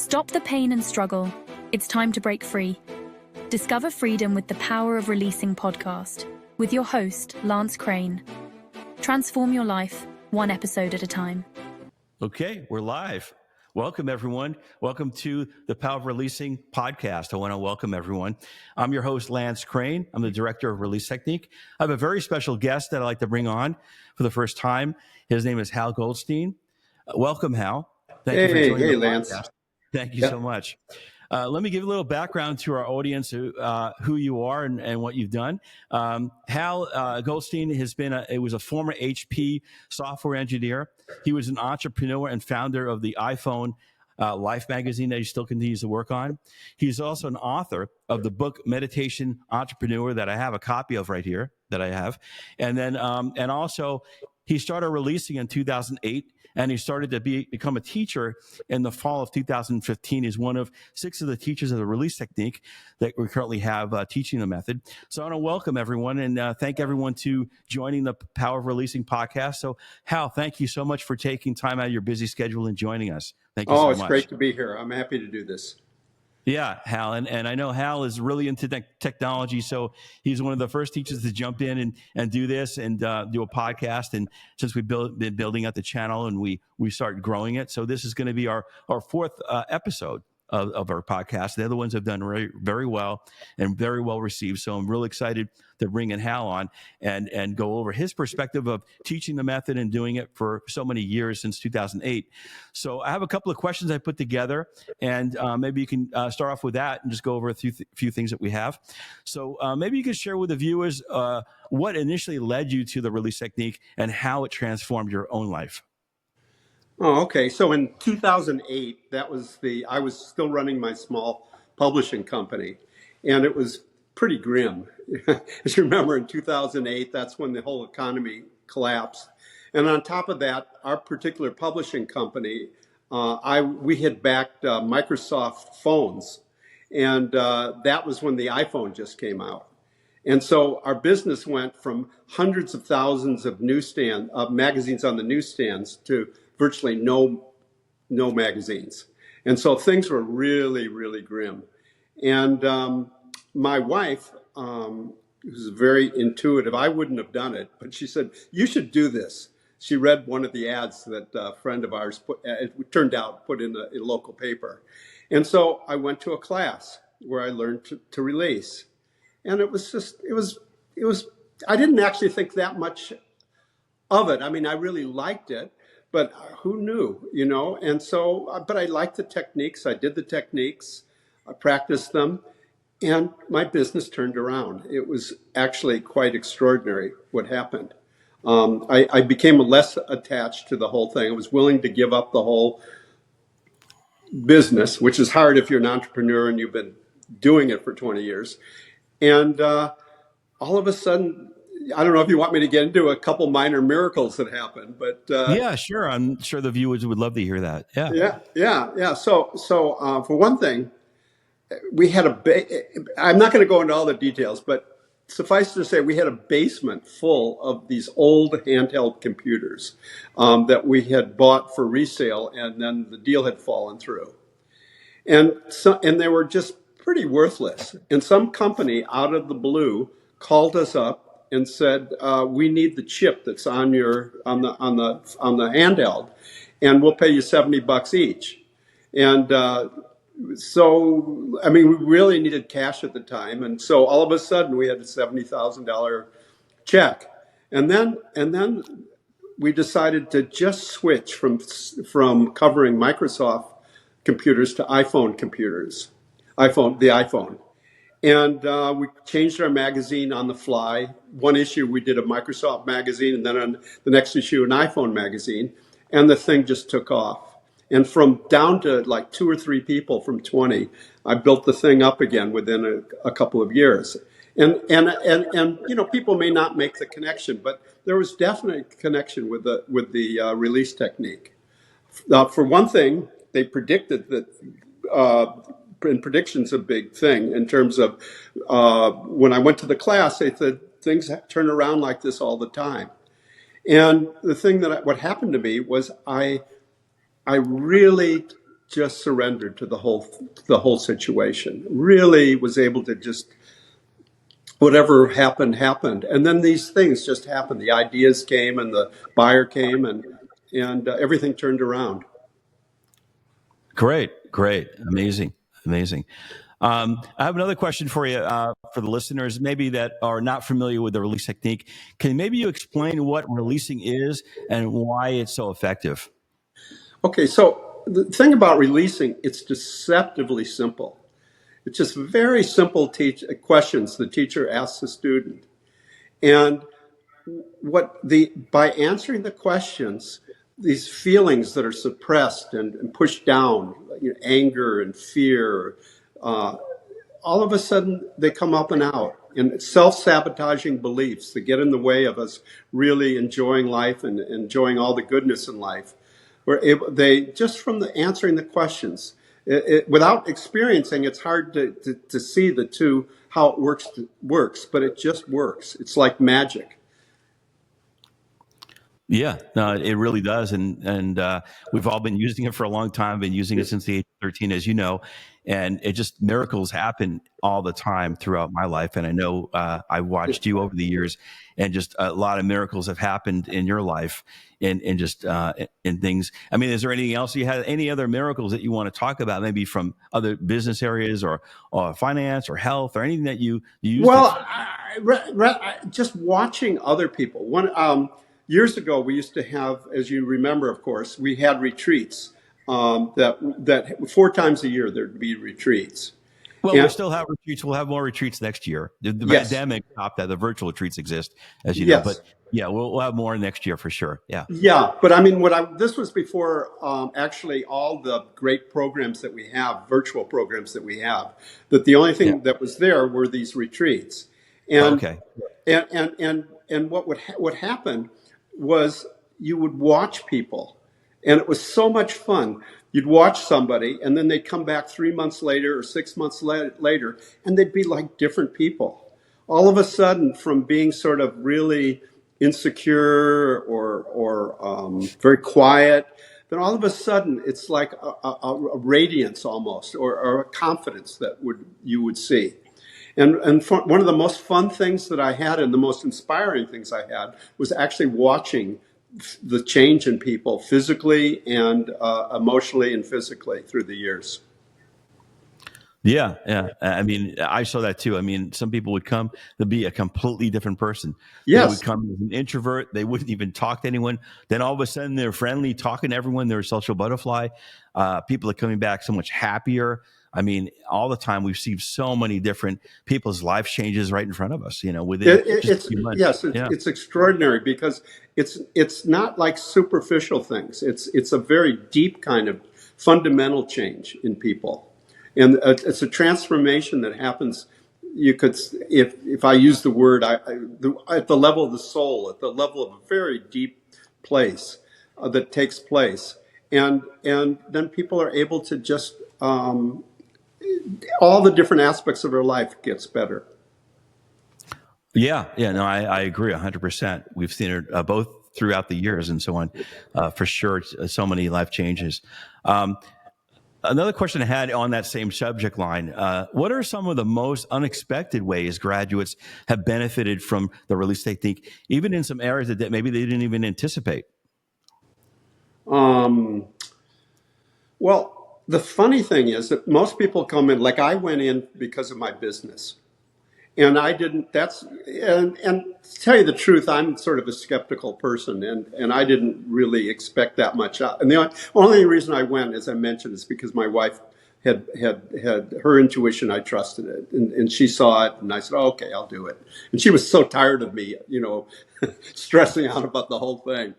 Stop the pain and struggle. It's time to break free. Discover freedom with the Power of Releasing podcast with your host, Lance Crane. Transform your life, one episode at a time. Okay, we're live. Welcome, everyone. Welcome to the Power of Releasing podcast. I want to welcome everyone. I'm your host, Lance Crane. I'm the director of Release Technique. I have a very special guest that I'd like to bring on for the first time. His name is Hal Goldstein. Welcome, Hal. Thank you for joining the Lance. podcast. Thank you so much. Let me give a little background to our audience, who you are and what you've done. Hal Goldstein was a former HP software engineer. He was an entrepreneur and founder of the iPhone Life magazine that he still continues to work on. He's also an author of the book Meditation Entrepreneur that I have a copy of right here that I have. And then, and also he started releasing in 2008. And he started to become a teacher in the fall of 2015. He's one of 6 of the teachers of the Release Technique that we currently have teaching the method. So I want to welcome everyone and thank everyone to joining the Power of Releasing podcast. So Hal, thank you so much for taking time out of your busy schedule and joining us. Thank you so much. Oh, it's great to be here. I'm happy to do this. Yeah, Hal. And I know Hal is really into technology. So he's one of the first teachers to jump in and do this and do a podcast. And since we've been building out the channel and we started growing it. So this is going to be our 4th episode of our podcast. The other ones have done very, very well and very well received. So I'm really excited to bring in Hal on and go over his perspective of teaching the method and doing it for so many years since 2008. So I have a couple of questions I put together, and maybe you can start off with that and just go over a few things that we have. So maybe you can share with the viewers what initially led you to the Release Technique and how it transformed your own life. Oh, okay. So in 2008, I was still running my small publishing company, and it was pretty grim. As you remember, in 2008, that's when the whole economy collapsed. And on top of that, our particular publishing company, we had backed Microsoft phones, and that was when the iPhone just came out. And so our business went from hundreds of thousands of magazines on the newsstands to virtually no magazines. And so things were really, really grim. And my wife, who's very intuitive, I wouldn't have done it, but she said, "You should do this." She read one of the ads that a friend of ours put in a local paper. And so I went to a class where I learned to release. And it was, I didn't actually think that much of it. I mean, I really liked it, but who knew, And so, but I liked the techniques. I did the techniques, I practiced them, and my business turned around. It was actually quite extraordinary what happened. I became less attached to the whole thing. I was willing to give up the whole business, which is hard if you're an entrepreneur and you've been doing it for 20 years. And all of a sudden, I don't know if you want me to get into a couple minor miracles that happened, but yeah, sure. I'm sure the viewers would love to hear that. Yeah. So for one thing, we had I'm not going to go into all the details, but suffice to say, we had a basement full of these old handheld computers that we had bought for resale, and then the deal had fallen through, and they were just pretty worthless. And some company out of the blue called us up and said, "We need the chip that's on the handheld, and we'll pay you $70 each." And so, I mean, we really needed cash at the time, and so all of a sudden we had a $70,000 check, and then we decided to just switch from covering Microsoft computers to iPhone computers. The iPhone. And we changed our magazine on the fly. One issue we did a Microsoft magazine, and then on the next issue an iPhone magazine, and the thing just took off. And from down to like 2 or 3 people from 20, I built the thing up again within a couple of years. And people may not make the connection, but there was definitely a connection with the Release Technique. For one thing, they predicted that. And prediction's a big thing in terms of when I went to the class, they said things turn around like this all the time. And the thing what happened to me was I really just surrendered to the whole situation. Really was able to just, whatever happened, happened. And then these things just happened. The ideas came and the buyer came, and everything turned around. Great, amazing, amazing. I have another question for you, for the listeners, maybe that are not familiar with the release technique. Can maybe you explain what releasing is and why it's so effective? Okay, so the thing about releasing, it's deceptively simple. It's just very simple questions the teacher asks the student. And by answering the questions, these feelings that are suppressed and pushed down, anger and fear, all of a sudden they come up and out. And self-sabotaging beliefs that get in the way of us really enjoying life and enjoying all the goodness in life. They just from answering the questions, without experiencing, it's hard to see the two, how it works, but it just works. It's like magic. Yeah, no, it really does, and we've all been using it for a long time. Been using it since the age of 13, as you know, and it just miracles happen all the time throughout my life. And I know I watched you over the years, and just a lot of miracles have happened in your life, and just in things. I mean, is there anything else you had? Any other miracles that you want to talk about? Maybe from other business areas or finance or health or anything that you used it Well, for? just watching other people. Years ago, we used to have, as you remember, of course, we had retreats. That 4 times a year there'd be retreats. Well, we And still have retreats. We'll have more retreats next year. The yes, pandemic stopped that. The virtual retreats exist, as you know. But yes, yeah, we'll have more next year for sure. Yeah. yeah. But I mean, this was before actually all the great programs that we have, virtual programs that we have. That the only Yeah. thing that was there were these retreats, and Okay. and what happened was you would watch people, and it was so much fun. You'd watch somebody, and then they'd come back 3 months later or 6 months later, and they'd be like different people. All of a sudden, from being sort of really insecure or very quiet, then all of a sudden it's like a radiance almost, or a confidence that you would see. And one of the most fun things that I had, and the most inspiring things I had, was actually watching the change in people physically and emotionally and physically through the years. Yeah. Yeah. I mean, I saw that too. I mean, some people would come to be a completely different person. They would Yes. come as an introvert. They wouldn't even talk to anyone. Then all of a sudden they're friendly, talking to everyone. They're a social butterfly. People are coming back so much happier. I mean, all the time we've seen so many different people's life changes right in front of us, within just a few months. Yeah. It's extraordinary because it's not like superficial things. It's a very deep kind of fundamental change in people, and it's a transformation that happens. You could, if I use the word, at the level of the soul, at the level of a very deep place that takes place, and then people are able to just all the different aspects of their life gets better. Yeah, yeah, no, I agree 100%. We've seen it both throughout the years and so on, for sure. So many life changes. Another question I had on that same subject line: what are some of the most unexpected ways graduates have benefited from the release technique, even in some areas that maybe they didn't even anticipate? Um, well, the funny thing is that most people come in, like I went in because of my business. And I didn't, and to tell you the truth, I'm sort of a skeptical person, and I didn't really expect that much out. And the only reason I went, as I mentioned, is because my wife had her intuition. I trusted it, and she saw it, and I said, oh, okay, I'll do it. And she was so tired of me, stressing out about the whole thing.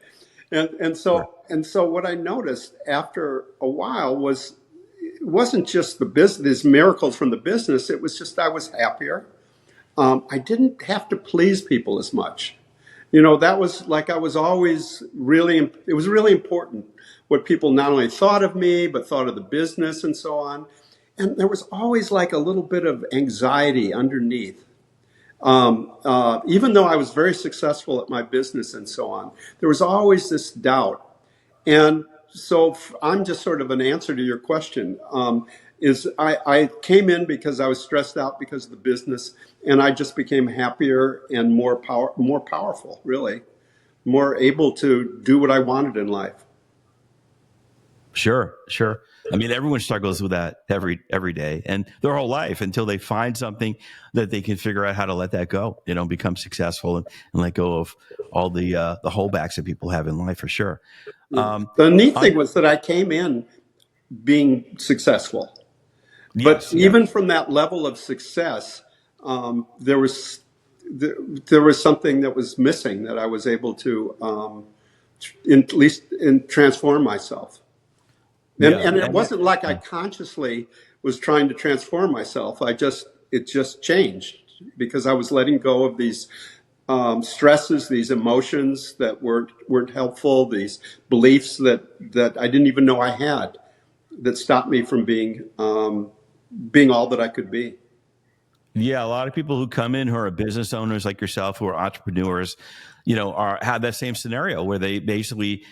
Sure. And so what I noticed after a while was, it wasn't just the business, these miracles from the business. It was just I was happier. I didn't have to please people as much. That was like I was always it was really important what people not only thought of me, but thought of the business and so on. And there was always like a little bit of anxiety underneath. Even though I was very successful at my business and so on, there was always this doubt. And I'm just sort of an answer to your question. Is I came in because I was stressed out because of the business, and I just became happier and more powerful, really, more able to do what I wanted in life. Sure, sure. I mean, everyone struggles with that every day and their whole life until they find something that they can figure out how to let that go, become successful and let go of all the holdbacks that people have in life, for sure. The neat thing was that I came in being successful, but Yes, yeah. even from that level of success, there was something that was missing that I was able to, at least transform myself. And it wasn't like I consciously was trying to transform myself. It just changed because I was letting go of these stresses, these emotions that weren't helpful, these beliefs that I didn't even know I had, that stopped me from being all that I could be. Yeah, a lot of people who come in who are business owners like yourself, who are entrepreneurs, have that same scenario where they basically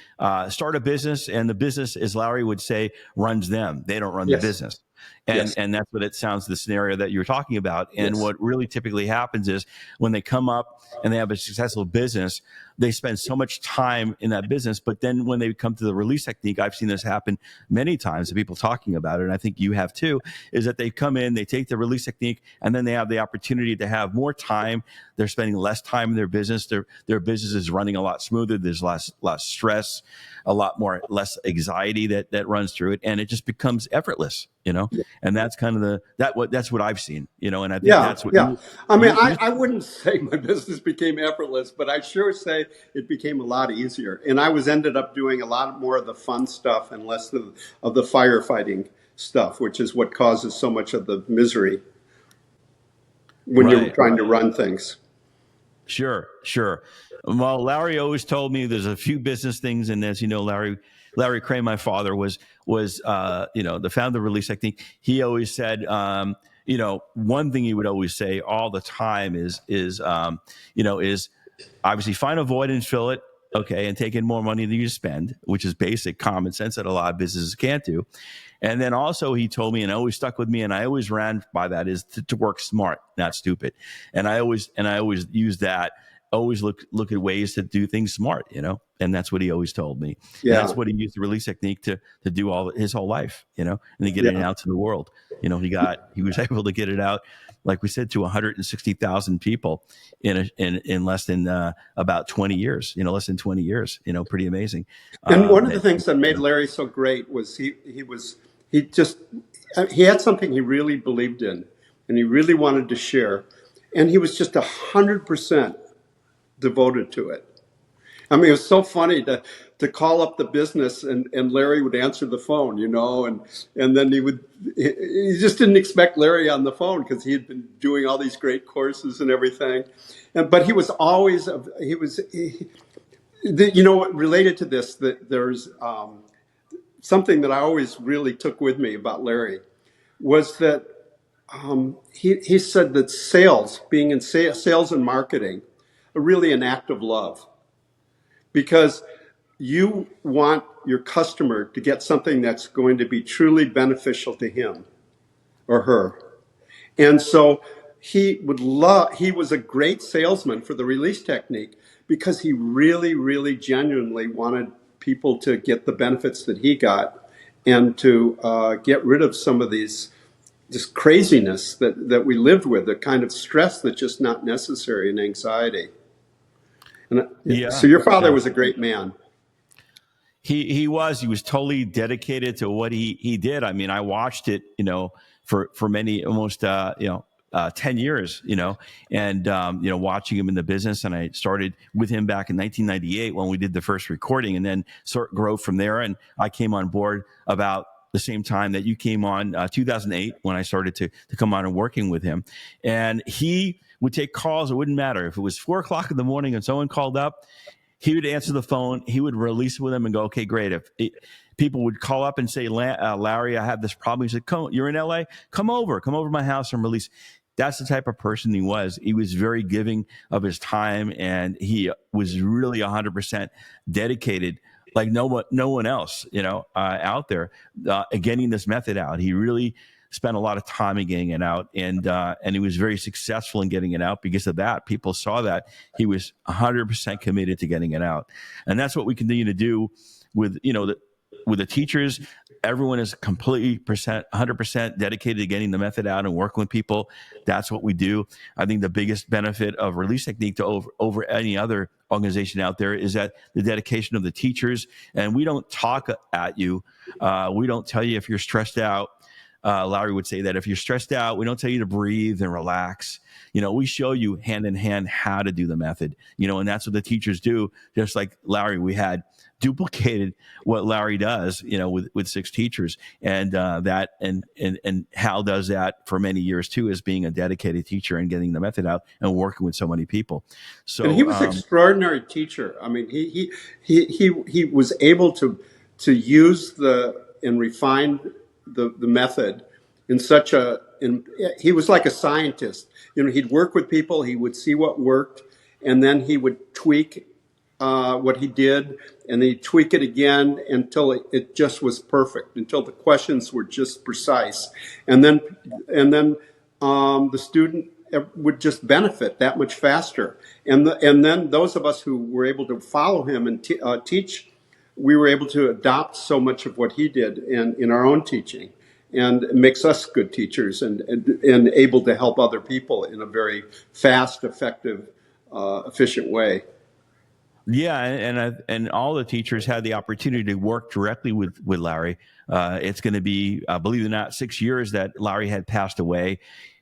start a business, and the business, as Larry would say, runs them. They don't run the Yes. business. And that's what it sounds, the scenario that you're talking about. And Yes. what really typically happens is when they come up and they have a successful business, they spend so much time in that business. But then when they come to the release technique, I've seen this happen many times, and people talking about it, and I think you have too, is that they come in, they take the release technique, and then they have the opportunity to have more time. They're spending less time in their business. Their business is running a lot smoother. There's less stress, a lot less anxiety that runs through it, and it just becomes effortless, and that's kind of that's what I've seen, and I think that's what I mean, I wouldn't say my business became effortless, but I sure say it became a lot easier. And I ended up doing a lot more of the fun stuff and less of the firefighting stuff, which is what causes so much of the misery when you're trying to run things. Sure. Well, Larry always told me there's a few business things, and as you know, Larry Crane, my father, was the founder of Release Technique. He always said, one thing he would always say all the time is obviously find a void and fill it. Okay, and take in more money than you spend, which is basic common sense that a lot of businesses can't do. And then also he told me, and it always stuck with me, and I always ran by that, is to work smart, not stupid. And I always use that. Always look at ways to do things smart, and that's what he always told me. Yeah. And that's what he used the release technique to do his whole life, and to get it out to the world. He was able to get it out, like we said, to 160,000 people in less than about 20 years, less than 20 years, pretty amazing. And one of the things that made Larry so great was he had something he really believed in and he really wanted to share. And he was just 100% devoted to it. I mean, it was so funny to call up the business and Larry would answer the phone, and then he just didn't expect Larry on the phone because he had been doing all these great courses and everything. But he was always, related to this, that there's something that I always really took with me about Larry was that he said that being in sales and marketing, are really an act of love. Because you want your customer to get something that's going to be truly beneficial to him or her. And so he was a great salesman for the release technique because he really, really genuinely wanted people to get the benefits that he got and to get rid of some of this craziness that we lived with, the kind of stress that's just not necessary, and anxiety. So your father was a great man. He was totally dedicated to what he did. I mean, I watched it, for many, almost, 10 years, and, watching him in the business. And I started with him back in 1998 when we did the first recording, and then sort of grow from there. And I came on board about the same time that you came on, 2008, when I started to come on and working with him. And he would take calls. It wouldn't matter if it was 4 o'clock in the morning and someone called up, he would answer the phone. He would release it with them and go, okay, great. People would call up and say, Larry, I have this problem. He said, you're in LA? Come over to my house and release. That's the type of person he was. He was very giving of his time, and he was really 100% dedicated like no one else, out there, getting this method out. He really spent a lot of time in getting it out, and he was very successful in getting it out. Because of that, people saw that he was 100% committed to getting it out, and that's what we continue to do with with the teachers. Everyone is completely 100% dedicated to getting the method out and working with people. That's what we do. I think the biggest benefit of Release Technique to over any other organization out there is that the dedication of the teachers. And we don't talk at you. We don't tell you if you're stressed out. Larry would say that if you're stressed out, we don't tell you to breathe and relax. We show you hand in hand how to do the method, and that's what the teachers do. Just like Larry, we had duplicated what Larry does, with 6 teachers, and Hal does that for many years too, as being a dedicated teacher and getting the method out and working with so many people. So, and he was an extraordinary teacher. I mean, he was able to use and refine the method in such he was like a scientist. He'd work with people, he would see what worked, and then he would tweak what he did, and then he'd tweak it again until it just was perfect, until the questions were just precise. And then the student would just benefit that much faster. And then those of us who were able to follow him and teach, we were able to adopt so much of what he did in our own teaching. And it makes us good teachers and able to help other people in a very fast, effective, efficient way. Yeah, and all the teachers had the opportunity to work directly with Larry. It's going to be, believe it or not, 6 years that Larry had passed away.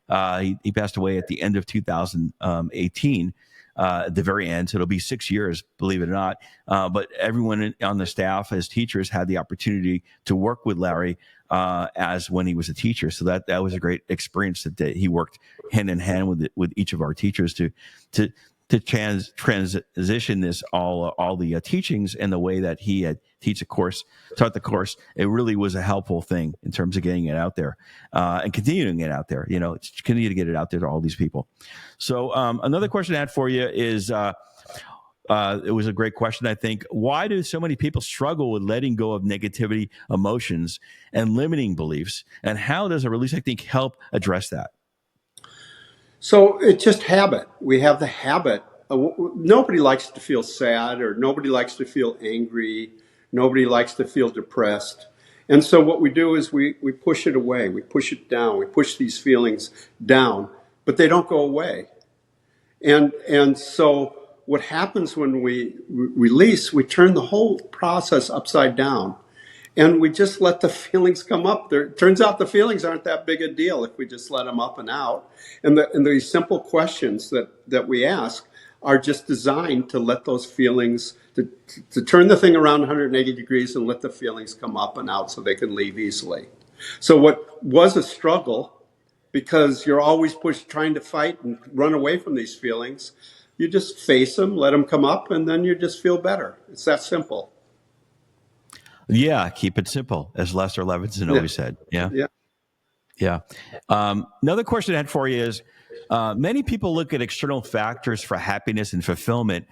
He passed away at the end of 2018. At the very end. So it'll be 6 years, believe it or not. But everyone on the staff as teachers had the opportunity to work with Larry as when he was a teacher. So that was a great experience that he worked hand in hand with each of our teachers to transition this all the teachings and the way that he had taught the course. It really was a helpful thing in terms of getting it out there and continuing it out there. Continue to get it out there to all these people. So another question I had for you is, it was a great question, I think. Why do so many people struggle with letting go of negativity emotions and limiting beliefs? And how does a release technique help address that? So it's just habit. We have the habit. Nobody likes to feel sad, or nobody likes to feel angry. Nobody likes to feel depressed. And so what we do is we push it away. We push it down. We push these feelings down, but they don't go away. And so what happens when we release, we turn the whole process upside down. And we just let the feelings come up. Turns out the feelings aren't that big a deal if we just let them up and out. And these simple questions that we ask are just designed to let those feelings, to turn the thing around 180 degrees and let the feelings come up and out so they can leave easily. So what was a struggle, because you're always trying to fight and run away from these feelings, you just face them, let them come up, and then you just feel better. It's that simple. Yeah, keep it simple, as Lester Levinson always said. Yeah. Another question I had for you is, many people look at external factors for happiness and fulfillment.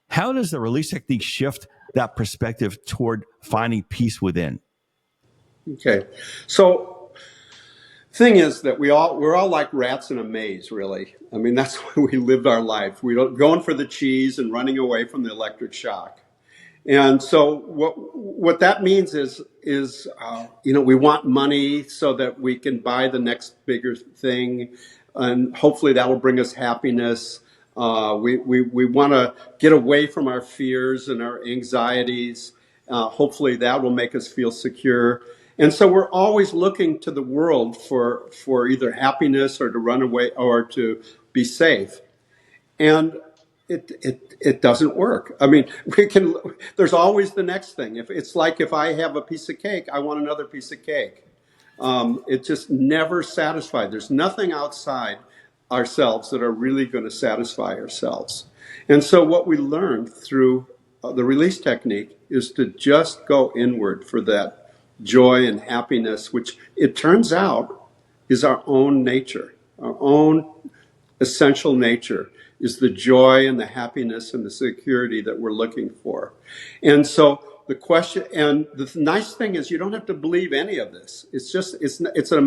How does the release technique shift that perspective toward finding peace within? Okay, so thing is that we're all like rats in a maze, really. I mean, that's why we lived our life. We don't going for the cheese and running away from the electric shock. And so what that means is we want money so that we can buy the next bigger thing, and hopefully that will bring us happiness. We want to get away from our fears and our anxieties. Hopefully that will make us feel secure. And so we're always looking to the world for either happiness or to run away or to be safe. And it doesn't work. I mean, there's always the next thing. If I have a piece of cake, I want another piece of cake. It's just never satisfied. There's nothing outside ourselves that are really going to satisfy ourselves. And so what we learned through the release technique is to just go inward for that joy and happiness, which it turns out is our own nature, our own essential nature. Is the joy and the happiness and the security that we're looking for. And so the question, and the nice thing is you don't have to believe any of this. It's a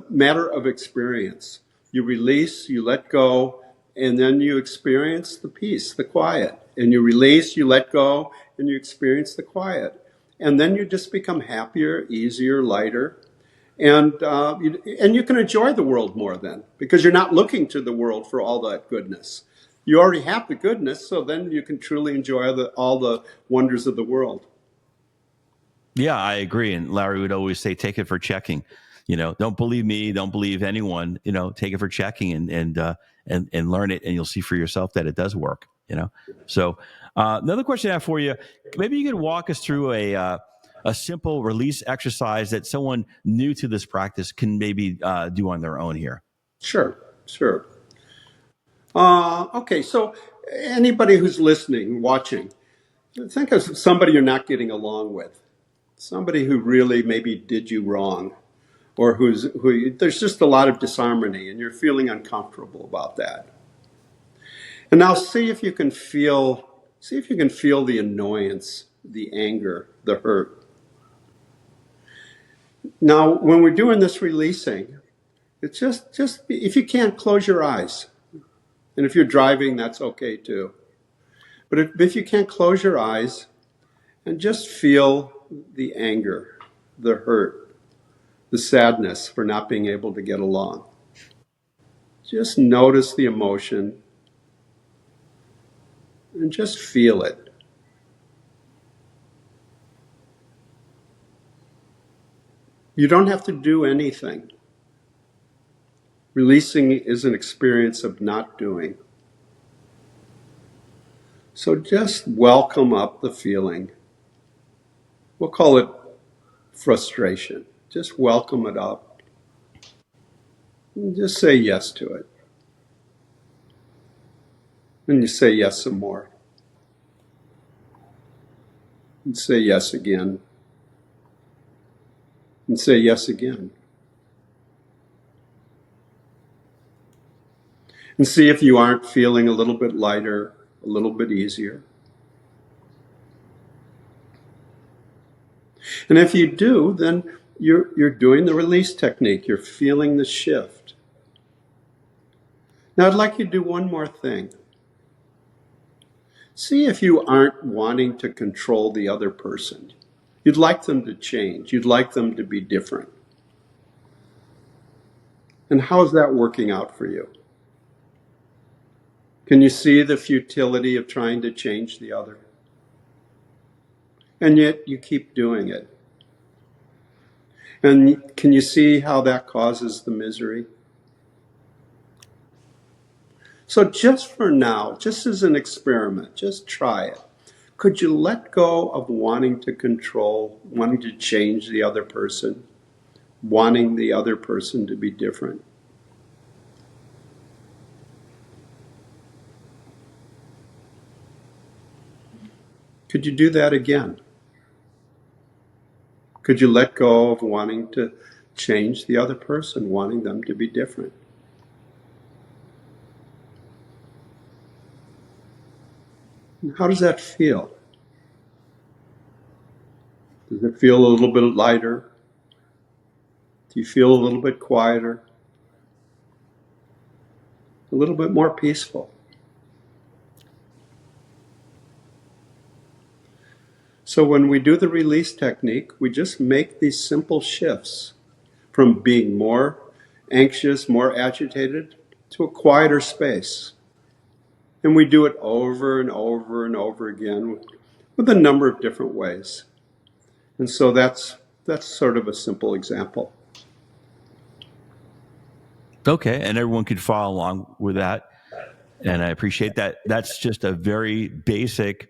matter of experience. You release, you let go, and then you experience the peace, the quiet. And you release, you let go, and you experience the quiet. And then you just become happier, easier, lighter. And you can enjoy the world more then, because you're not looking to the world for all that goodness. You already have the goodness, so then you can truly enjoy all the wonders of the world. Yeah, I agree. And Larry would always say, take it for checking. Don't believe me, don't believe anyone. Take it for checking and learn it, and you'll see for yourself that it does work. So another question I have for you: maybe you could walk us through a simple release exercise that someone new to this practice can maybe do on their own here. Sure. Okay, so anybody who's listening, watching, think of somebody you're not getting along with, somebody who really maybe did you wrong, or there's just a lot of disharmony, and you're feeling uncomfortable about that. And now see if you can feel the annoyance, the anger, the hurt. Now, when we're doing this releasing, it's just if you can't, close your eyes. And if you're driving, that's okay too. But if you can't, close your eyes and just feel the anger, the hurt, the sadness for not being able to get along. Just notice the emotion and just feel it. You don't have to do anything. Releasing is an experience of not doing. So just welcome up the feeling. We'll call it frustration. Just welcome it up. And just say yes to it. And you say yes some more. And say yes again. And say yes again. And see if you aren't feeling a little bit lighter, a little bit easier. And if you do, then you're doing the release technique. You're feeling the shift. Now I'd like you to do one more thing. See if you aren't wanting to control the other person. You'd like them to change. You'd like them to be different. And how is that working out for you? Can you see the futility of trying to change the other? And yet you keep doing it. And can you see how that causes the misery? So just for now, just as an experiment, just try it. Could you let go of wanting to control, wanting to change the other person, wanting the other person to be different? Could you do that again? Could you let go of wanting to change the other person, wanting them to be different? And how does that feel? Does it feel a little bit lighter? Do you feel a little bit quieter? A little bit more peaceful? So when we do the release technique, we just make these simple shifts from being more anxious, more agitated, to a quieter space. And we do it over and over and over again with a number of different ways. And so that's sort of a simple example. Okay, and everyone could follow along with that. And I appreciate that. That's just a very basic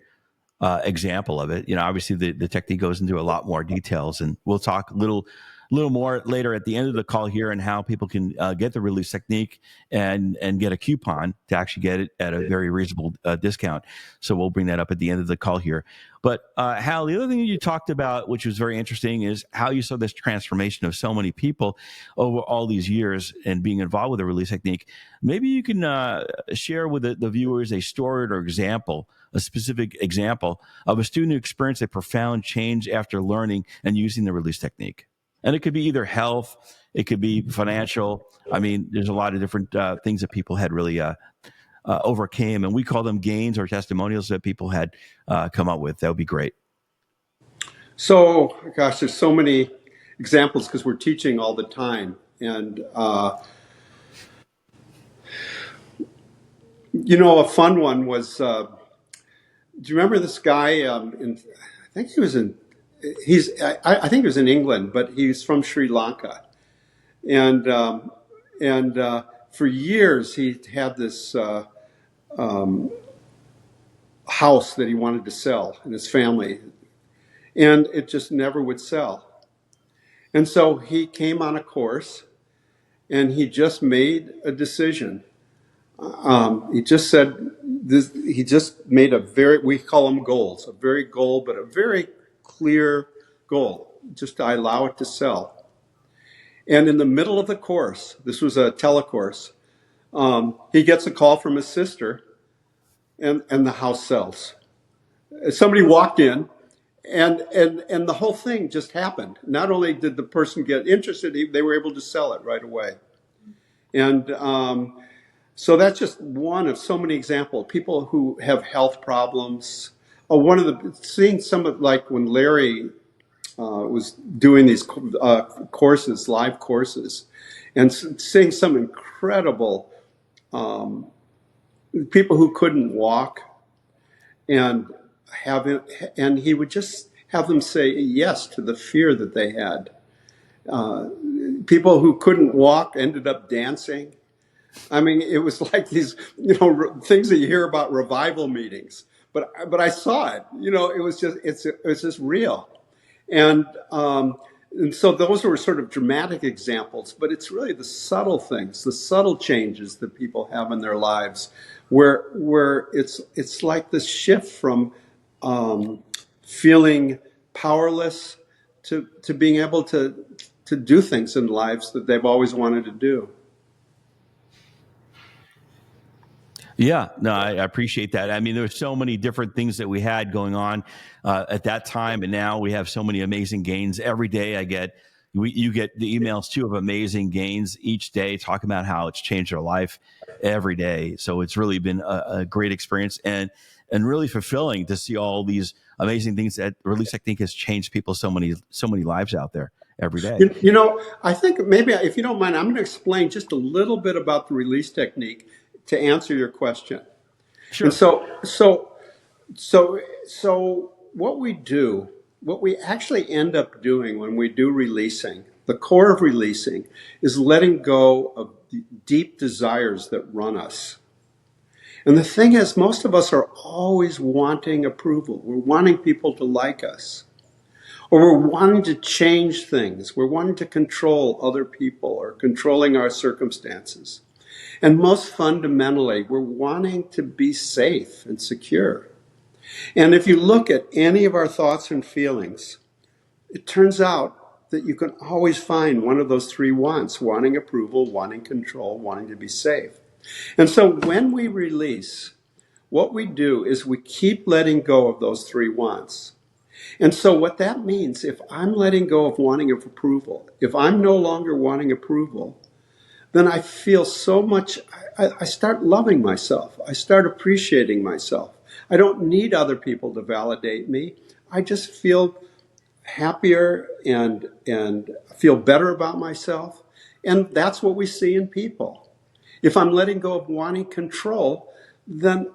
example of it. Obviously the technique goes into a lot more details, and we'll talk a little little more later at the end of the call here on how people can get the release technique and get a coupon to actually get it at a very reasonable discount. So we'll bring that up at the end of the call here. But Hal, the other thing you talked about, which was very interesting, is how you saw this transformation of so many people over all these years and being involved with the release technique. Maybe you can share with the viewers a story or example, a specific example of a student who experienced a profound change after learning and using the release technique. And it could be either health, it could be financial. I mean, there's a lot of different things that people had really overcame, and we call them gains or testimonials that people had come up with. That would be great. So, gosh, there's so many examples because we're teaching all the time. And, a fun one was, do you remember this guy I think he was I think he was in England, but he's from Sri Lanka. And for years he had this house that he wanted to sell in his family, and it just never would sell. And so he came on a course, and he just made a decision. He just said this. He just made we call them goals, a very clear goal, just to allow it to sell. And in the middle of the course, this was a telecourse, he gets a call from his sister, and the house sells. Somebody walked in, and the whole thing just happened. Not only did the person get interested, they were able to sell it right away. And so that's just one of so many examples. People who have health problems. Seeing some of, like when Larry was doing these courses, live courses, and seeing some incredible people who couldn't walk, and he would just have them say yes to the fear that they had. People who couldn't walk ended up dancing. I mean, it was like these, things that you hear about revival meetings. But I saw it. It was just real. And so those were sort of dramatic examples, but it's really the subtle things, the subtle changes that people have in their lives, where it's like this shift from feeling powerless to being able to do things in lives that they've always wanted to do. Yeah, no, I appreciate that. I mean, there were so many different things that we had going on at that time, and now we have so many amazing gains. Every day you get the emails too of amazing gains each day, talking about how it's changed their life every day. So it's really been a great experience and really fulfilling to see all these amazing things that Release Technique has changed people so many lives out there every day. I think maybe, if you don't mind, I'm going to explain just a little bit about the Release Technique to answer your question. Sure. And so what we actually end up doing when we do releasing, the core of releasing is letting go of the deep desires that run us. And the thing is, most of us are always wanting approval. We're wanting people to like us. Or we're wanting to change things. We're wanting to control other people or controlling our circumstances. And most fundamentally, we're wanting to be safe and secure. And if you look at any of our thoughts and feelings, it turns out that you can always find one of those three wants: wanting approval, wanting control, wanting to be safe. And so when we release, what we do is we keep letting go of those three wants. And so what that means, if I'm letting go of wanting approval, if I'm no longer wanting approval, then I feel so much, I start loving myself. I start appreciating myself. I don't need other people to validate me. I just feel happier and feel better about myself. And that's what we see in people. If I'm letting go of wanting control, then,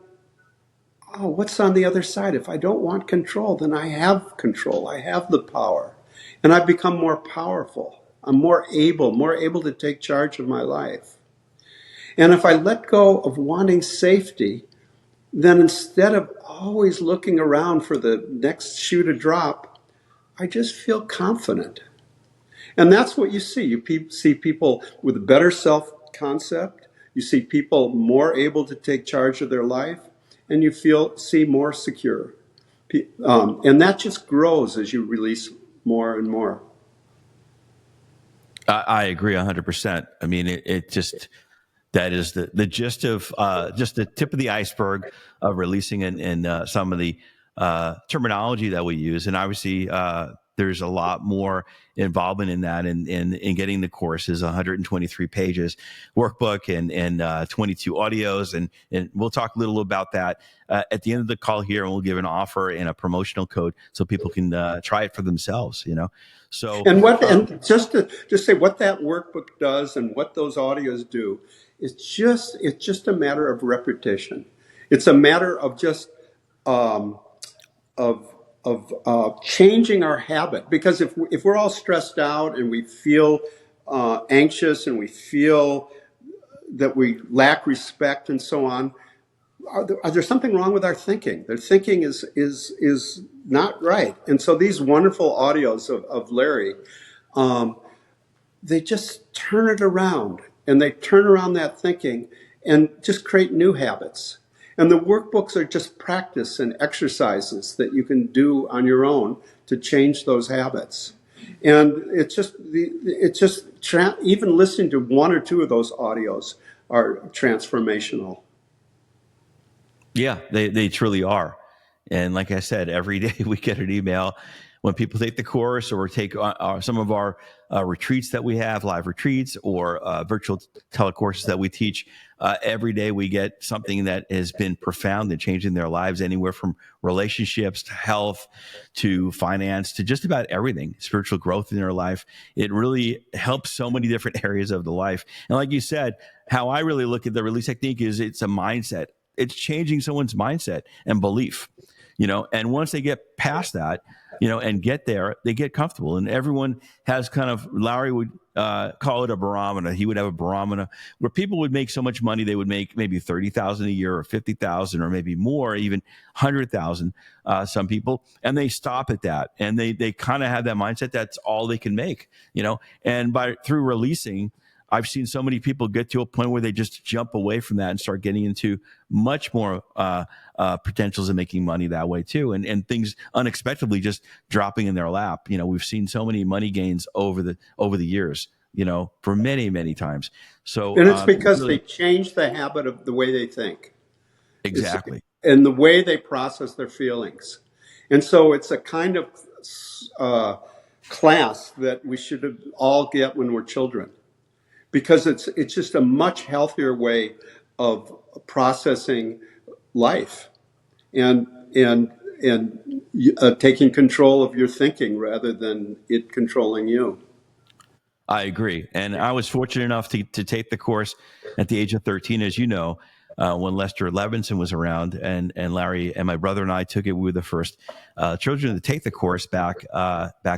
what's on the other side? If I don't want control, then I have control. I have the power. And I become more powerful. I'm more able to take charge of my life. And if I let go of wanting safety, then instead of always looking around for the next shoe to drop, I just feel confident. And that's what you see. See people with a better self-concept. You see people more able to take charge of their life, and you see more secure. And that just grows as you release more and more. I agree 100%. I mean, it just, that is the gist of just the tip of the iceberg of releasing and some of the terminology that we use. And obviously, there's a lot more involvement in that. And in getting the course is 123 pages workbook and 22 audios. And we'll talk a little about that at the end of the call here. And we'll give an offer and a promotional code so people can try it for themselves, So, and just to say what that workbook does and what those audios do, it's just a matter of repetition. It's a matter of just changing our habit. Because if we're all stressed out and we feel anxious and we feel that we lack respect and so on, are there something wrong with our thinking? Their thinking is not right. And so these wonderful audios of Larry, they just turn it around, and they turn around that thinking and just create new habits. And the workbooks are just practice and exercises that you can do on your own to change those habits. And even listening to one or two of those audios are transformational. Yeah, they truly are. And like I said, every day we get an email when people take the course or take some of our retreats that we have, live retreats or virtual telecourses that we teach. Every day we get something that has been profound and changing their lives, anywhere from relationships to health to finance to just about everything, spiritual growth in their life. It really helps so many different areas of the life. And like you said, how I really look at the release technique is it's a mindset. It's changing someone's mindset and belief, and once they get past that, and get there, they get comfortable. And everyone has kind of, Larry would call it a barometer. He would have a barometer where people would make so much money. They would make maybe 30,000 a year or 50,000 or maybe more, even 100,000, some people. And they stop at that. And they kind of have that mindset. That's all they can make, and through releasing, I've seen so many people get to a point where they just jump away from that and start getting into much more potentials of making money that way too, and things unexpectedly just dropping in their lap. We've seen so many money gains over the years, for many, many times. So, and it's because they change the habit of the way they think, exactly, and the way they process their feelings. And so it's a kind of class that we should all get when we're children. Because it's just a much healthier way of processing life and taking control of your thinking rather than it controlling you. I agree. And I was fortunate enough to take the course at the age of 13, as you know, when Lester Levinson was around, and Larry and my brother and I took it. We were the first children to take the course back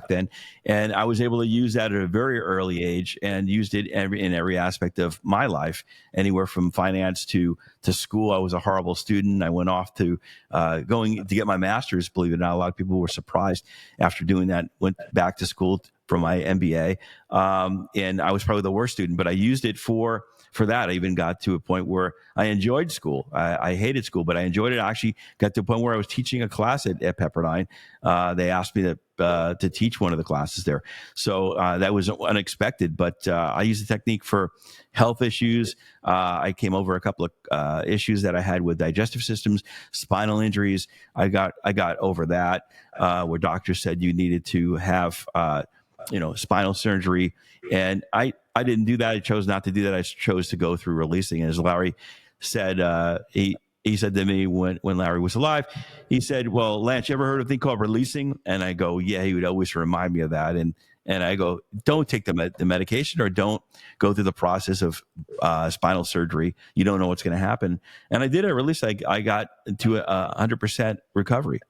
then. And I was able to use that at a very early age and used it in every aspect of my life, anywhere from finance to school. I was a horrible student. I went off to going to get my master's, believe it or not. A lot of people were surprised after doing that, went back to school for my MBA. And I was probably the worst student, but I used it for that. I even got to a point where I enjoyed school. I hated school, but I enjoyed it. I actually got to a point where I was teaching a class at Pepperdine. They asked me to teach one of the classes there. So that was unexpected, but I used the technique for health issues. I came over a couple of issues that I had with digestive systems, spinal injuries. I got over that, where doctors said you needed to have spinal surgery. And I didn't do that. I chose not to do that. I chose to go through releasing. And as Larry said, he said to me when Larry was alive, he said, "Well, Lance, you ever heard of a thing called releasing?" And I go, "Yeah." He would always remind me of that. And I go, "Don't take the medication, or don't go through the process of spinal surgery. You don't know what's going to happen." And I did a release. I got to 100% recovery,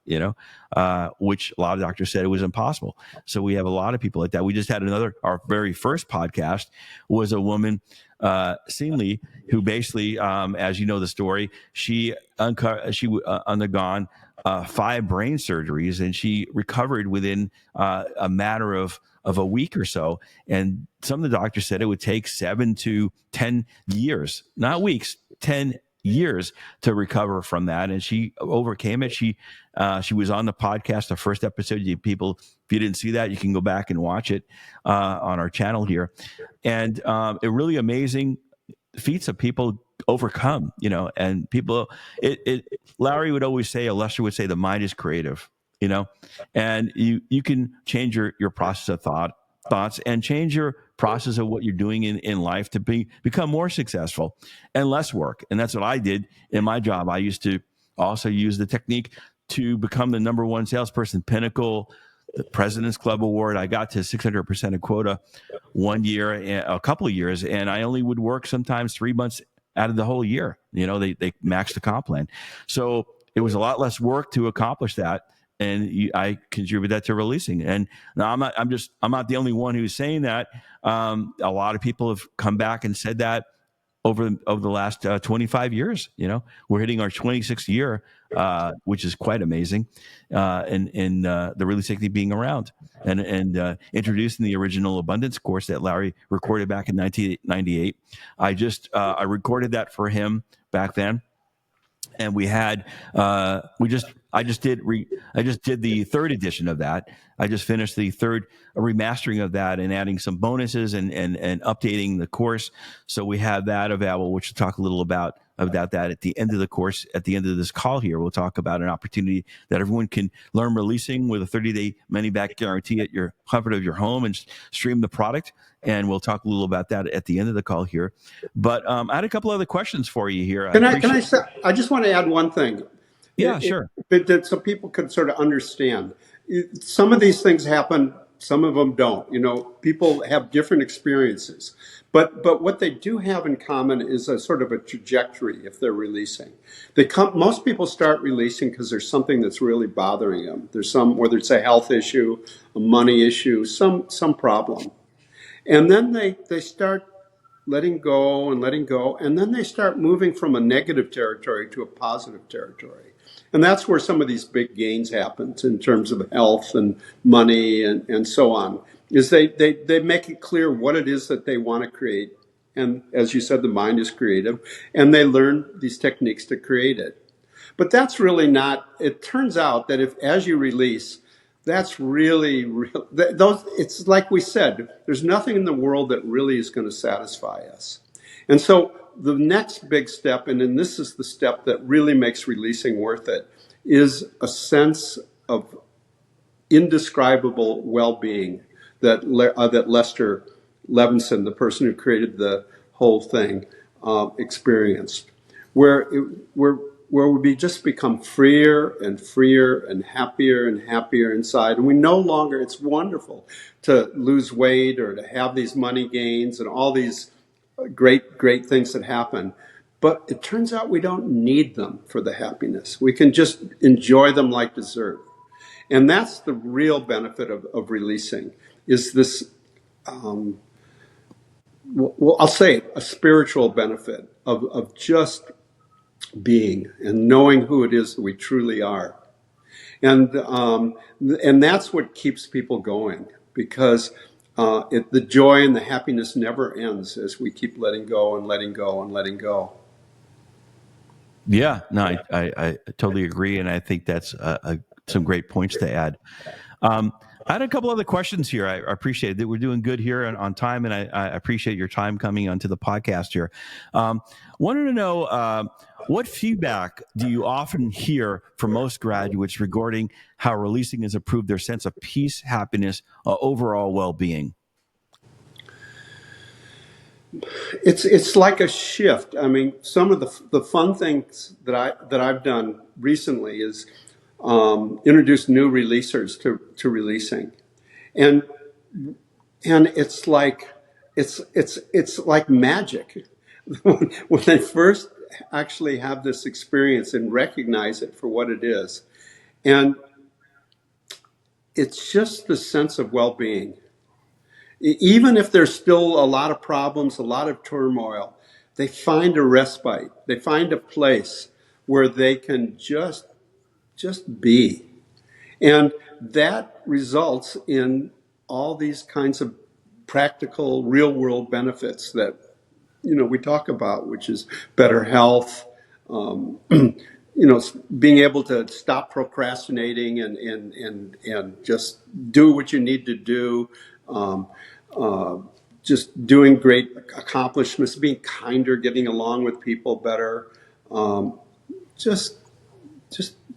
which a lot of doctors said it was impossible. So we have a lot of people like that. We just had our very first podcast was a woman, Seanley, who basically, as you know the story, she undergone 5 brain surgeries, and she recovered within a matter of a week or so. And some of the doctors said it would take 7 to 10 years, not weeks, 10 years to recover from that. And she overcame it. She was on the podcast, the first episode. People, if you didn't see that, you can go back and watch it on our channel here. And it really amazing feats of people overcome, and people, Larry would always say, or Lester would say, the mind is creative, and you can change your process of thoughts and change your process of what you're doing in life to become more successful and less work. And that's what I did in my job. I used to also use the technique to become the number one salesperson, Pinnacle, the President's Club Award. I got to 600% of quota one year, a couple of years, and I only would work sometimes 3 months out of the whole year. They maxed the comp plan. So it was a lot less work to accomplish that. And I contribute that to releasing. And now I'm not the only one who's saying that. A lot of people have come back and said that over the last 25 years. We're hitting our 26th year, which is quite amazing. And the Release Technique being around and introducing the original Abundance course that Larry recorded back in 1998. I recorded that for him back then. And we had I just did the third edition of that. I just finished the third remastering of that and adding some bonuses and updating the course. So we have that available, which we'll talk a little about that at the end of the course. At the end of this call here, we'll talk about an opportunity that everyone can learn releasing with a 30-day money-back guarantee at your comfort of your home and stream the product. And we'll talk a little about that at the end of the call here. But I had a couple other questions for you here. I just want to add one thing. Yeah, sure. So people could sort of understand. Some of these things happen, some of them don't. People have different experiences. But what they do have in common is a sort of a trajectory if they're releasing. Most people start releasing because there's something that's really bothering them. There's whether it's a health issue, a money issue, some problem. And then they start letting go, and then they start moving from a negative territory to a positive territory. And that's where some of these big gains happen in terms of health and money and so on, is they make it clear what it is that they want to create. And as you said, the mind is creative, and they learn these techniques to create it. But that's really not, it turns out that as you release, that's really real. It's like we said, there's nothing in the world that really is going to satisfy us. And so the next big step, and then this is the step that really makes releasing worth it, is a sense of indescribable well-being that Lester Levinson, the person who created the whole thing, experienced, where we just become freer and happier inside. And we no longer, it's wonderful to lose weight or to have these money gains and all these great things that happen. But it turns out we don't need them for the happiness. We can just enjoy them like dessert. And that's the real benefit of releasing, is this, I'll say it, a spiritual benefit of just being and knowing who it is that we truly are. And that's what keeps people going, because the joy and the happiness never ends as we keep letting go and letting go and letting go. Yeah, no, I totally agree. And I think that's some great points to add. I had a couple other questions here. I appreciate that we're doing good here on time, and I appreciate your time coming onto the podcast here. Wanted to know, what feedback do you often hear from most graduates regarding how releasing has improved their sense of peace, happiness, overall well-being? It's like a shift. I mean, some of the fun things that I've done recently is introduce new releasers to releasing, and it's like magic when they first actually have this experience and recognize it for what it is, and it's just the sense of well-being. Even if there's still a lot of problems, a lot of turmoil, they find a respite. They find a place where they can just be. And that results in all these kinds of practical, real world benefits that, we talk about, which is better health, being able to stop procrastinating and just do what you need to do, just doing great accomplishments, being kinder, getting along with people better, just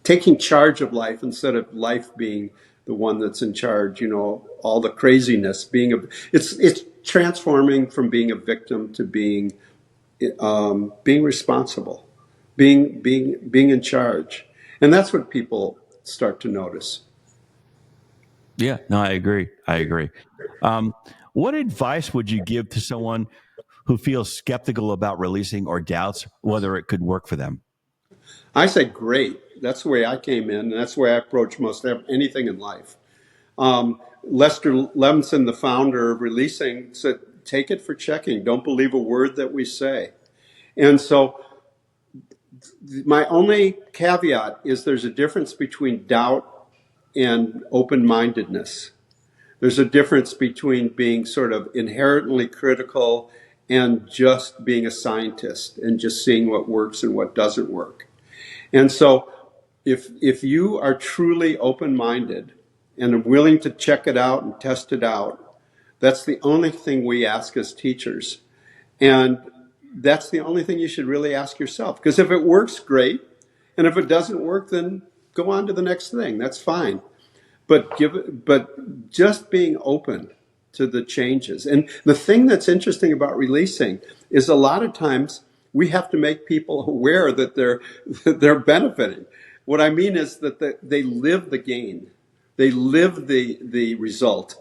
taking charge of life instead of life being the one that's in charge. All the craziness it's transforming from being a victim to being responsible, being in charge, and that's what people start to notice. Yeah, no, I agree. What advice would you give to someone who feels skeptical about releasing or doubts whether it could work for them? I say, great. That's the way I came in, and that's the way I approach most anything in life. Lester Levinson, the founder of Releasing, said, take it for checking. Don't believe a word that we say. And so my only caveat is there's a difference between doubt and open-mindedness. There's a difference between being sort of inherently critical and just being a scientist and just seeing what works and what doesn't work. And so if you are truly open-minded and are willing to check it out and test it out, that's the only thing we ask as teachers. And that's the only thing you should really ask yourself. Because if it works, great. And if it doesn't work, then go on to the next thing. That's fine. But just being open to the changes. And the thing that's interesting about releasing is a lot of times we have to make people aware that they're benefiting. What I mean is that they live the gain. They live the result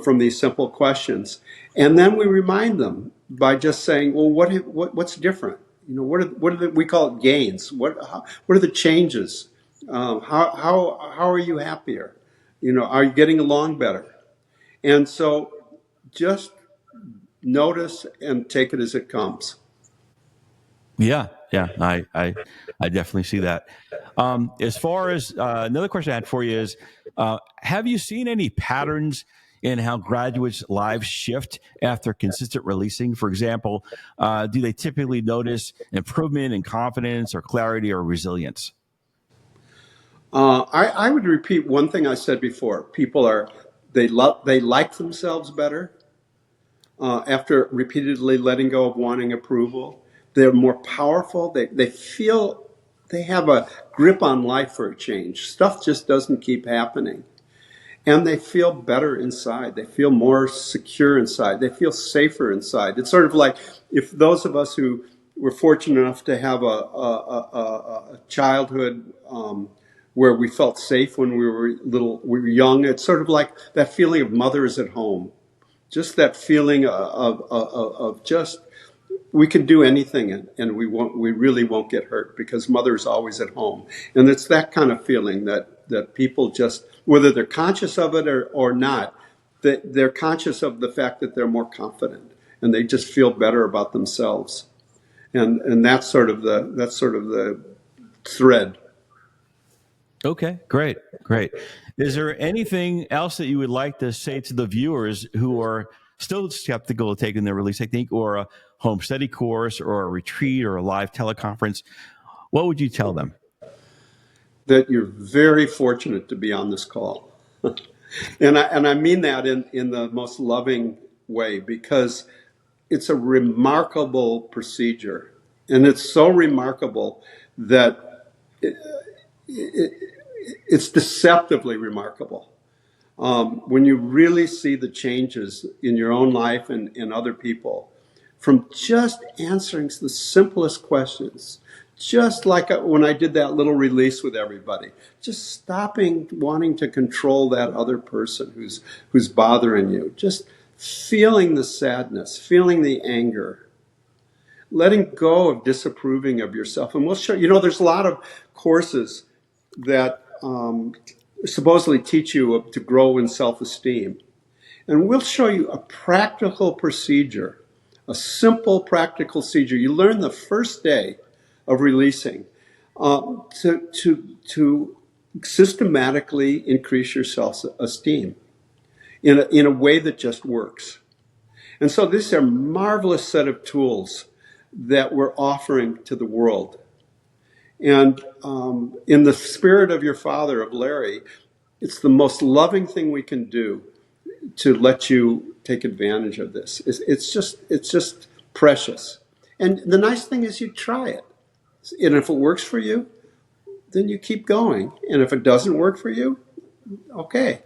from these simple questions. And then we remind them by just saying, well, what's different? We call it gains? What are the changes? How are you happier? Are you getting along better? And so just notice and take it as it comes. Yeah, I definitely see that. As far as another question I had for you is, have you seen any patterns in how graduates' lives shift after consistent releasing? For example, do they typically notice improvement in confidence or clarity or resilience? I would repeat one thing I said before. People they like themselves better after repeatedly letting go of wanting approval. They're more powerful. They feel they have a grip on life for a change. Stuff just doesn't keep happening. And they feel better inside. They feel more secure inside. They feel safer inside. It's sort of like if those of us who were fortunate enough to have a childhood where we felt safe when we were young, it's sort of like that feeling of mother is at home. Just that feeling of just, we can do anything and we really won't get hurt because mother is always at home. And it's that kind of feeling that people just, whether they're conscious of it or not, that they're conscious of the fact that they're more confident and they just feel better about themselves. And that's sort of the thread. Okay, great. Is there anything else that you would like to say to the viewers who are still skeptical of taking the release technique, or a home study course, or a retreat, or a live teleconference? What would you tell them? That you're very fortunate to be on this call. And I mean that in the most loving way, because it's a remarkable procedure. And it's so remarkable that it's deceptively remarkable. When you really see the changes in your own life and in other people from just answering the simplest questions, just like when I did that little release with everybody, just stopping wanting to control that other person who's bothering you, just feeling the sadness, feeling the anger, letting go of disapproving of yourself. And we'll show, there's a lot of courses that supposedly teach you to grow in self-esteem. And we'll show you a practical procedure, a simple practical procedure you learn the first day of releasing to systematically increase your self-esteem. in a way that just works. And so these are a marvelous set of tools that we're offering to the world. And in the spirit of your father, of Larry, it's the most loving thing we can do to let you take advantage of this. It's just precious. And the nice thing is you try it. And if it works for you, then you keep going. And if it doesn't work for you, okay.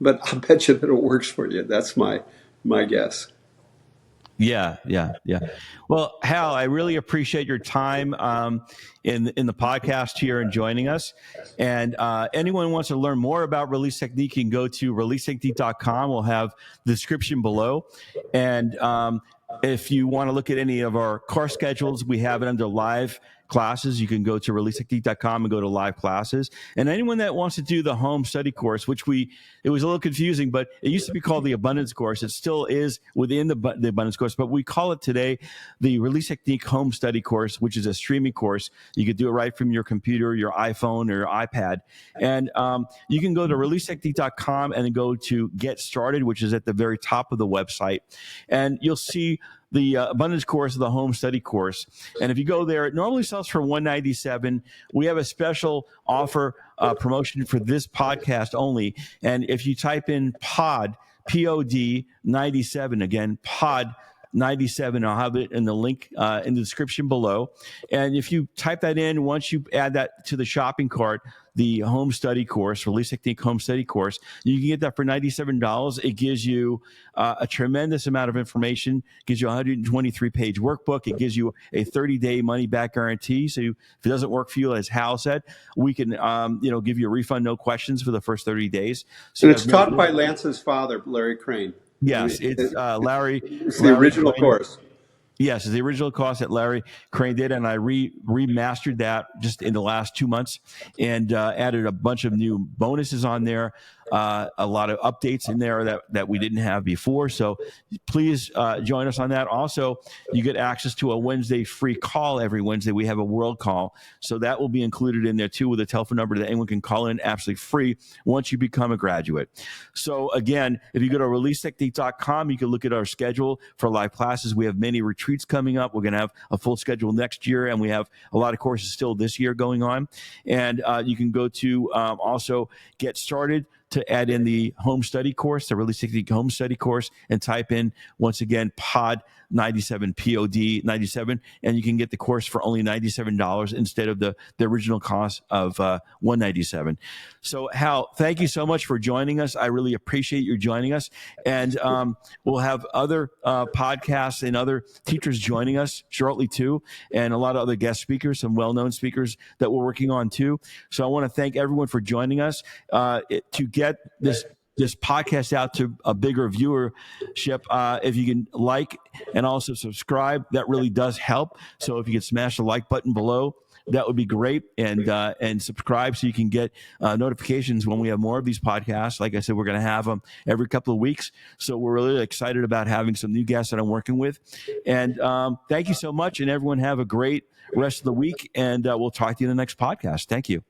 But I'll bet you that it works for you. That's my guess. Yeah. Well, Hal, I really appreciate your time in the podcast here and joining us. And anyone who wants to learn more about Release Technique, you can go to releasetechnique.com. We'll have the description below. And if you want to look at any of our course schedules, we have it under live classes. You can go to releasetechnique.com and go to live classes. And anyone that wants to do the home study course, which it was a little confusing, but it used to be called the Abundance Course. It still is within the Abundance Course, but we call it today the Release Technique Home Study Course, which is a streaming course. You could do it right from your computer, your iPhone, or your iPad. And you can go to releasetechnique.com and then go to Get Started, which is at the very top of the website. And you'll see the Abundance Course, the Home Study Course. And if you go there, it normally sells for $197. We have a special offer promotion for this podcast only. And if you type in POD, POD 97, again, POD 97, I'll have it in the link in the description below. And if you type that in, once you add that to the shopping cart, the home study course, Release Technique Home Study Course, you can get that for $97. It gives you a tremendous amount of information. It gives you a 123-page workbook. It gives you a 30-day money-back guarantee. So if it doesn't work for you, as Hal said, we can give you a refund, no questions, for the first 30 days. So and it's taught by Lance's father, Larry Crane. Yes, it's Larry. It's the original course. Yes, it's the original course that Larry Crane did, and I remastered that just in the last 2 months and added a bunch of new bonuses on there, a lot of updates in there that we didn't have before. So please join us on that. Also, you get access to a Wednesday free call every Wednesday. We have a world call, so that will be included in there too, with a telephone number that anyone can call in absolutely free once you become a graduate. So again, if you go to releasetechnique.com, you can look at our schedule for live classes. We have many retreats coming up. We're going to have a full schedule next year, and we have a lot of courses still this year going on. And you can go to also Get Started to add in the home study course, the Release Technique Home Study Course, and type in, once again, POD 97, POD 97, and you can get the course for only $97 instead of the original cost of $197. So, Hal, thank you so much for joining us. I really appreciate you joining us. And we'll have other podcasts and other teachers joining us shortly too, and a lot of other guest speakers, some well-known speakers that we're working on too. So I want to thank everyone for joining us. To get this podcast out to a bigger viewership, if you can like and also subscribe, that really does help. So if you could smash the like button below, that would be great. And subscribe so you can get notifications when we have more of these podcasts. Like I said, we're going to have them every couple of weeks. So we're really excited about having some new guests that I'm working with. And thank you so much. And everyone have a great rest of the week. And we'll talk to you in the next podcast. Thank you.